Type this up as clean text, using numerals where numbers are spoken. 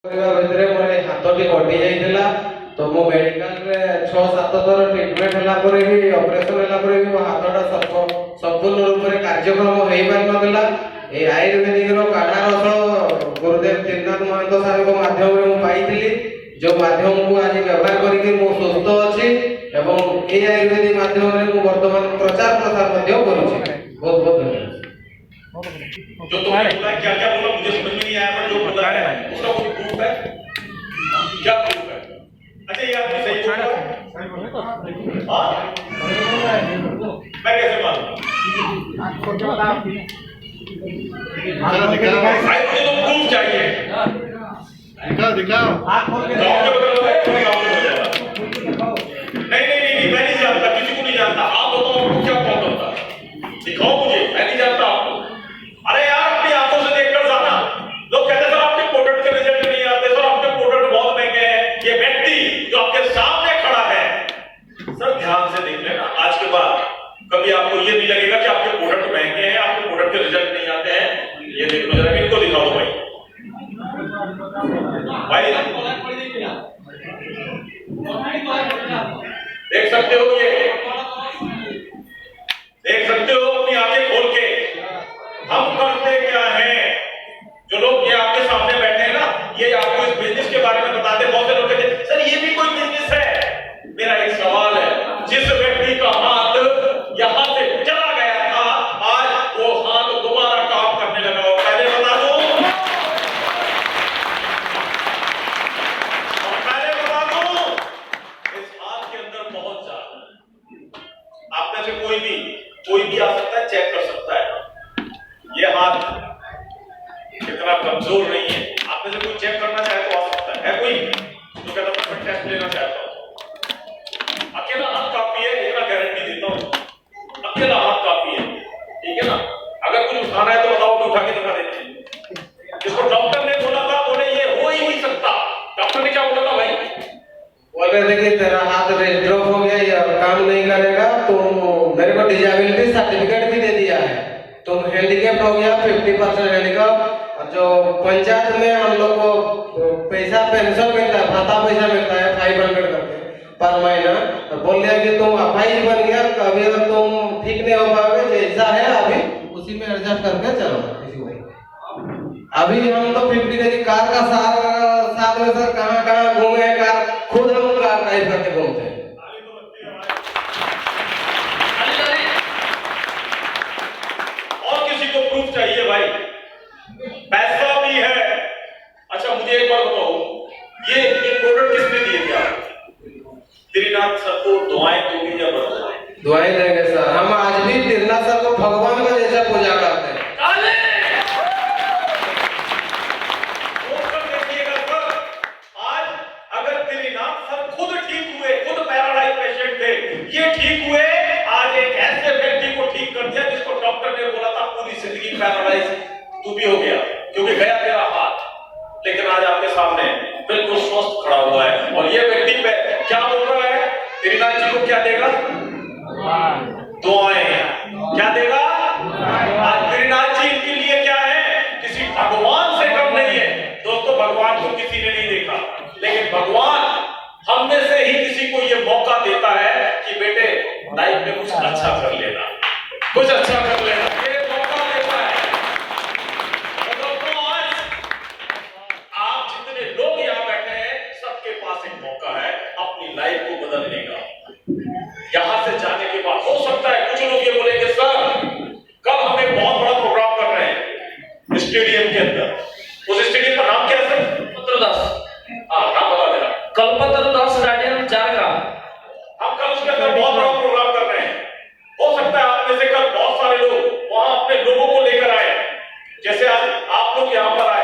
ଭିତରେ ମୋର ହାତଟି କଟି ଯାଇଥିଲା ତ ମୁଁ ମେଡିକାଲରେ 6-7 ଥର ଟ୍ରିଟମେଣ୍ଟ ହେଲା ପରେ ବି ଅପରେସନ ହେଲା ପରେ ବି ମୋ ହାତଟା ସମ୍ପୂର୍ଣ୍ଣ ରୂପରେ କାର୍ଯ୍ୟକ୍ରମ ହେଇପାରିନଥିଲା। এই ଆୟୁର୍ବେଦିକର କାଢା ରସ ଗୁରୁଦେବ ତ୍ରିନାଥ ମହାନ୍ତ ସାରଙ୍କ ମାଧ୍ୟମରେ ମୁଁ ପାଇଥିଲି, ଯେଉଁ ମାଧ୍ୟମକୁ ଆଜି ବ୍ୟବହାର କରିକି ମୁଁ ସୁସ୍ଥ ଅଛି ଏବଂ এই ଆୟୁର୍ବେଦିକ ମାଧ୍ୟମରେ ମୁଁ ବର୍ତ୍ତମାନ ପ୍ରଚାର ପ୍ରସାର ମଧ୍ୟ କରୁଛି। ବହୁତ ବହୁତ ଧନ୍ୟବାଦ। जो तुमने बोला क्या क्या बोला मुझे समझ में नहीं आया, पर जो बोला है उसका कोई प्रूफ है? क्या प्रूफ है? अच्छा ये आपने सही बोला? हाँ? मैं कैसे मानूं? भाई मुझे तो प्रूफ चाहिए। दिखाओ। गाँव के बगल में पूरे गाँव में हो जाएगा। नहीं मैं नहीं जानता, किसी को नहीं जानता। आप बताओ आपको क्या प्रॉब्लम था? दिखाओ मुझे, मैं नहीं जानता आपको। अरे यार अपनी आंखों से देखकर जाना। लोग कहते सर आपके प्रोडक्ट के रिजल्ट नहीं आते, सर आपके प्रोडक्ट बहुत महंगे हैं। ये व्यक्ति जो आपके सामने खड़ा है, सर ध्यान से देख लेना, आज के बाद कभी आपको ये नहीं लगेगा कि आपके प्रोडक्ट महंगे हैं, आपके प्रोडक्ट के रिजल्ट नहीं आते हैं। ये देख लो जरा, इनको दिखा दो भाई। देख सकते हो, ये देख सकते हो अपनी आंखें खोल के। हम करते क्या है, जो लोग ये आपके सामने बैठे हैं ना, ये आपको इस बिजनेस के बारे में बताते। बहुत से लोग कहते हैं सर ये भी कोई बिजनेस है। मेरा एक सवाल है, जिस व्यक्ति का हाथ यहां से चला गया था, आज वो हाथ दोबारा काम करने लगा हो, पहले बता दो। इस हाथ के अंदर बहुत ज्यादा, आप में से कोई भी आ सकता है, चेक कर सकता है। ये हाथ इतना कमजोर नहीं है। आप में से कोई चेक करना चाहे तो आ सकता है कोई जो कहता है टेस्ट लेना चाहता हूं? अकेला हाथ काफी है, इतना गारंटी देता हूं। अकेला हाथ काफी है, ठीक है ना? अगर कुछ उठाना है तो बताओ, तो उठा के दिखा देते हैं। जिसको डॉक्टर ने बोला था, बोले ये हो ही नहीं सकता। डॉक्टर ने क्या बोला था भाई? बोल रहे थे कि तेरा हाथ ड्रॉप हो गया या काम नहीं करेगा, तो मेरे को डिसेबिलिटी सर्टिफिकेट भी दे दिया है, तुम हैंडीकैप हो गया 50% हैंडीकैप। और जो पंचायत में हम लोग को पैसा पेंशन मिलता है, भाता पैसा मिलता है 500 करके पर महीना, तो बोल दिया कि तुम अपाहिज बन गया, कभी अगर तुम ठीक नहीं हो पाओगे, जैसा है अभी उसी में एडजस्ट करके चलो। अभी हम तो 50 के कार का साथ में सर कहाँ घूमे, कार खुद हम कार ड्राइव करके घूमते हैं। प्रूफ चाहिए भाई, पैसा भी है। अच्छा मुझे एक बार बताओ, ये प्रोडक्ट किसने दिए थे आप? त्रिनाथ सर को दुआएं दोगे या बदलाएं? दुआएं देंगे सर। हम आज भी त्रिनाथ सर को भगवान का जैसा पूजा करते हैं। देखिएगा सर, आज अगर त्रिनाथ सर खुद ठीक हुए, खुद पैरालाइज पेशेंट थे, ये ठीक हुए, आज एक ऐसे व्यक्ति को ठीक कर दिया जिसको डॉक्टर ने बोला था पूरी जिंदगी पैरालाइज तू भी हो गया क्योंकि गया तेरा हाथ, लेकिन आज आपके सामने बिल्कुल स्वस्थ खड़ा हुआ है। और ये व्यक्ति पे क्या बोल रहा है? त्रिनाथ जी को क्या देगा? दुआएं। क्या देगा? आज त्रिनाथ जी इनके लिए क्या है? किसी भगवान से कम नहीं है दोस्तों। भगवान को किसी ने नहीं देखा, लेकिन भगवान हम में से ही किसी को ये मौका देता है कि बेटे लाइफ में कुछ अच्छा कर लेना, कुछ अच्छा कर लेना, ये मौका देता है। तो दोस्तों आज आप जितने लोग यहाँ बैठे हैं, सबके पास एक मौका है अपनी लाइफ को बदलने का। यहाँ से जाने के बाद हो सकता है कुछ लोग ये बोलेंगे सर कल हम एक बहुत बड़ा प्रोग्राम कर रहे हैं स्टेडियम के अंदर। उस स्टेडियम का नाम क्या है सर? कल्पतरुदास। हाँ नाम बता देना। कल्पतरुदास स्टेडियम जारगा। हम कल उसके अंदर बहुत बड़ा प्रोग्राम कर रहे हैं। हो सकता है आप में से कल बहुत सारे लोग वहां अपने लोगों को लेकर आए, जैसे आज आप लोग यहाँ पर आए।